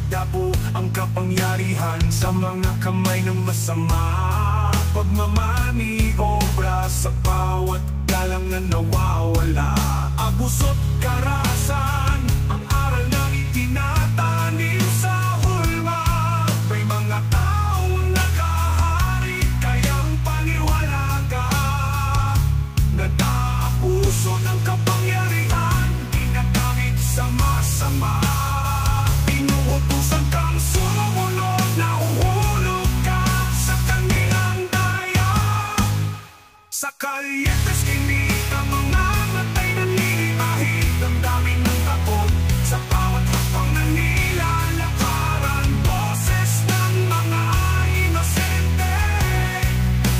madabo ang kapangyarihan sa mga kamay ng masama. Pagmamani, obra sa bawat galang na nawawala. Abuso't karahasan, ang aral na itinatanim sa hulma. May mga taong nakahari, kayang paniwalaga. Nag-aabuso ng kapangyarihan, ginagamit sa masama. Inuutusan kang sumunod, nahuhulog ka sa kanilang daya. Sa kalyetes kinit ang mga matay na nilibahid, damdamin ng takot sa bawat hakbang na nilalakaran. Boses ng mga inosente,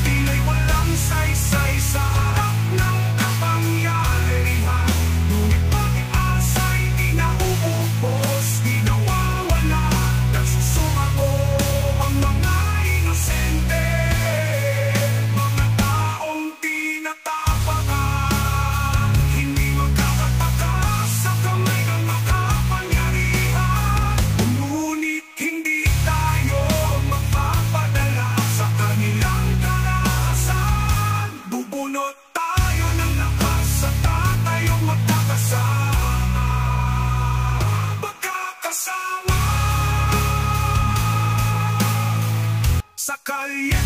tila'y walang saysay sa harap ng kapangyarihan. Ngunit pag-asa'y di nauubos, di nawawala, nagsusumago ang mga inosente. Mga taong tinatapakan, hindi magkakatakas sa kamay ng makapangyarihan. Ngunit hindi tayo magpapadala sa kanilang karahasan. Bubunot tayo ng lakas sa tatayong magkakasama. Magkakasama sa kalye.